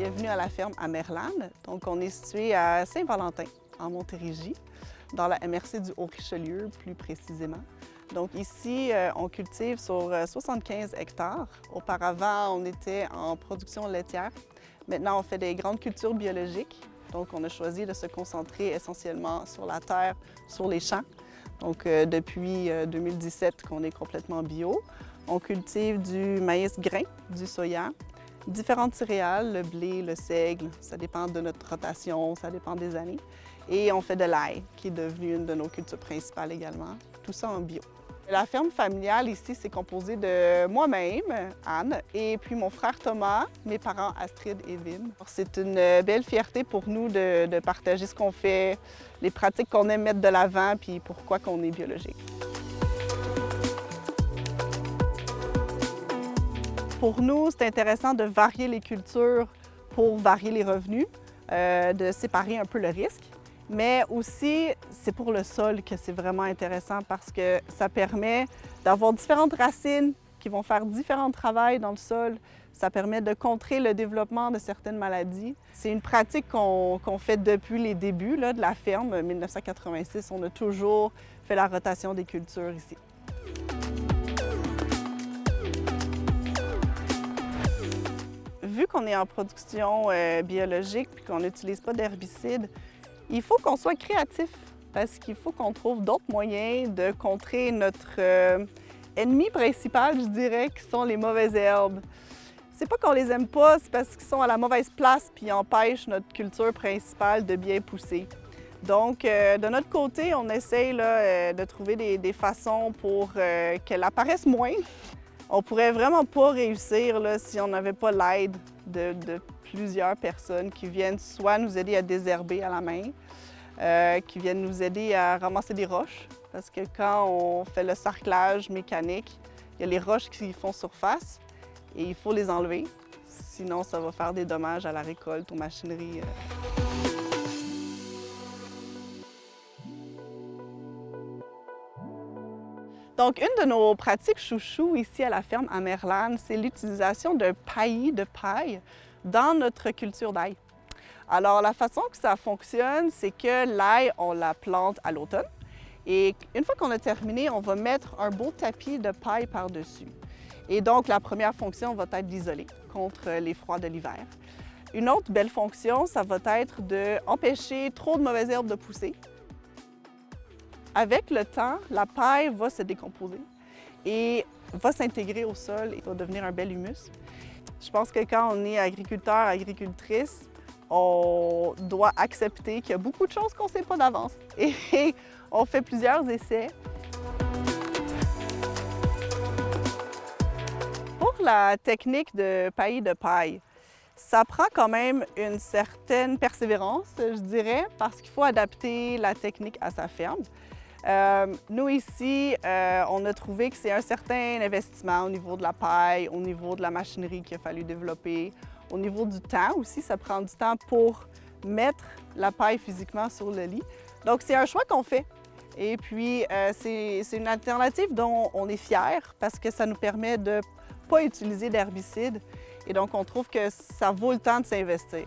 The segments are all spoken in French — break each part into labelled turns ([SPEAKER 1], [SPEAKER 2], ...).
[SPEAKER 1] Bienvenue à la ferme à Merlane. Donc, on est situé à Saint-Valentin, en Montérégie, dans la MRC du Haut-Richelieu, plus précisément. Donc ici, on cultive sur 75 hectares. Auparavant, on était en production laitière. Maintenant, on fait des grandes cultures biologiques. Donc, on a choisi de se concentrer essentiellement sur la terre, sur les champs. Donc, depuis 2017 qu'on est complètement bio. On cultive du maïs grain, du soya, différentes céréales, le blé, le seigle, ça dépend de notre rotation, ça dépend des années. Et on fait de l'ail, qui est devenu une de nos cultures principales également, tout ça en bio. La ferme familiale ici, c'est composé de moi-même, Anne, et puis mon frère Thomas, mes parents Astrid et Wim. C'est une belle fierté pour nous de partager ce qu'on fait, les pratiques qu'on aime mettre de l'avant, puis pourquoi qu'on est biologique. Pour nous, c'est intéressant de varier les cultures pour varier les revenus, de séparer un peu le risque. Mais aussi, c'est pour le sol que c'est vraiment intéressant parce que ça permet d'avoir différentes racines qui vont faire différents travaux dans le sol. Ça permet de contrer le développement de certaines maladies. C'est une pratique qu'on fait depuis les débuts là, de la ferme, 1986. On a toujours fait la rotation des cultures ici. Vu qu'on est en production biologique et qu'on n'utilise pas d'herbicides, il faut qu'on soit créatif parce qu'il faut qu'on trouve d'autres moyens de contrer notre ennemi principal, je dirais, qui sont les mauvaises herbes. C'est pas qu'on les aime pas, c'est parce qu'ils sont à la mauvaise place puis ils empêchent notre culture principale de bien pousser. Donc, de notre côté, on essaye là, de trouver des façons pour qu'elle apparaisse moins. On pourrait vraiment pas réussir là, si on n'avait pas l'aide de plusieurs personnes qui viennent soit nous aider à désherber à la main, qui viennent nous aider à ramasser des roches, parce que quand on fait le sarclage mécanique, il y a les roches qui font surface et il faut les enlever, sinon ça va faire des dommages à la récolte, aux machineries. Donc, une de nos pratiques chouchou ici à la ferme à Merlane, c'est l'utilisation d'un paillis de paille dans notre culture d'ail. Alors, la façon que ça fonctionne, c'est que l'ail, on la plante à l'automne. Et une fois qu'on a terminé, on va mettre un beau tapis de paille par-dessus. Et donc, la première fonction va être d'isoler contre les froids de l'hiver. Une autre belle fonction, ça va être d'empêcher trop de mauvaises herbes de pousser. Avec le temps, la paille va se décomposer et va s'intégrer au sol et va devenir un bel humus. Je pense que quand on est agriculteur, agricultrice, on doit accepter qu'il y a beaucoup de choses qu'on ne sait pas d'avance. Et on fait plusieurs essais. Pour la technique de paillis de paille, ça prend quand même une certaine persévérance, je dirais, parce qu'il faut adapter la technique à sa ferme. Nous ici, on a trouvé que c'est un certain investissement au niveau de la paille, au niveau de la machinerie qu'il a fallu développer, au niveau du temps aussi, ça prend du temps pour mettre la paille physiquement sur le lit. Donc c'est un choix qu'on fait. Et puis c'est une alternative dont on est fiers parce que ça nous permet de ne pas utiliser d'herbicides et donc on trouve que ça vaut le temps de s'investir.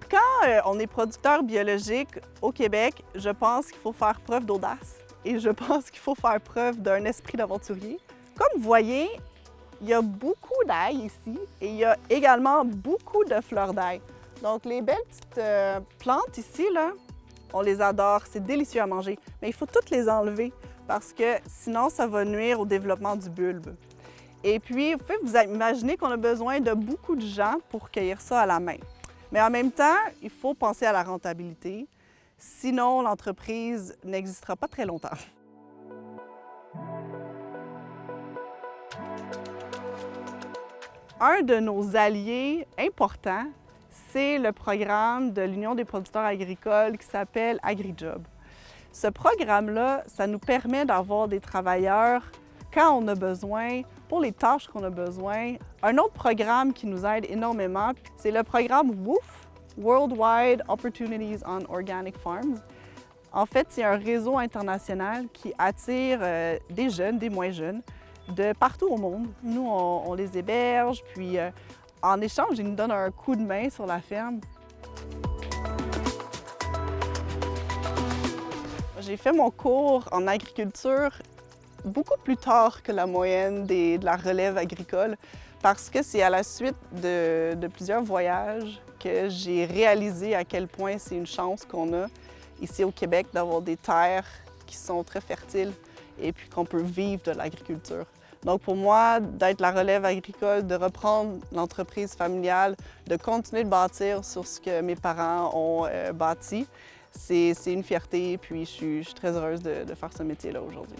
[SPEAKER 1] Quand on est producteur biologique au Québec, je pense qu'il faut faire preuve d'audace et je pense qu'il faut faire preuve d'un esprit d'aventurier. Comme vous voyez, il y a beaucoup d'ail ici et il y a également beaucoup de fleurs d'ail. Donc les belles petites plantes ici, là, on les adore, c'est délicieux à manger, mais il faut toutes les enlever parce que sinon ça va nuire au développement du bulbe. Et puis, vous pouvez vous imaginer qu'on a besoin de beaucoup de gens pour cueillir ça à la main. Mais en même temps, il faut penser à la rentabilité, sinon l'entreprise n'existera pas très longtemps. Un de nos alliés importants, c'est le programme de l'Union des producteurs agricoles qui s'appelle AgriJob. Ce programme-là, ça nous permet d'avoir des travailleurs quand on a besoin, pour les tâches qu'on a besoin. Un autre programme qui nous aide énormément, c'est le programme WOOF, Worldwide Opportunities on Organic Farms. En fait, c'est un réseau international qui attire des jeunes, des moins jeunes, de partout au monde. Nous, on les héberge, puis en échange, ils nous donnent un coup de main sur la ferme. J'ai fait mon cours en agriculture beaucoup plus tard que la moyenne de la relève agricole parce que c'est à la suite de plusieurs voyages que j'ai réalisé à quel point c'est une chance qu'on a ici au Québec d'avoir des terres qui sont très fertiles et puis qu'on peut vivre de l'agriculture. Donc pour moi, d'être la relève agricole, de reprendre l'entreprise familiale, de continuer de bâtir sur ce que mes parents ont bâti, c'est une fierté, puis je suis très heureuse de faire ce métier-là aujourd'hui.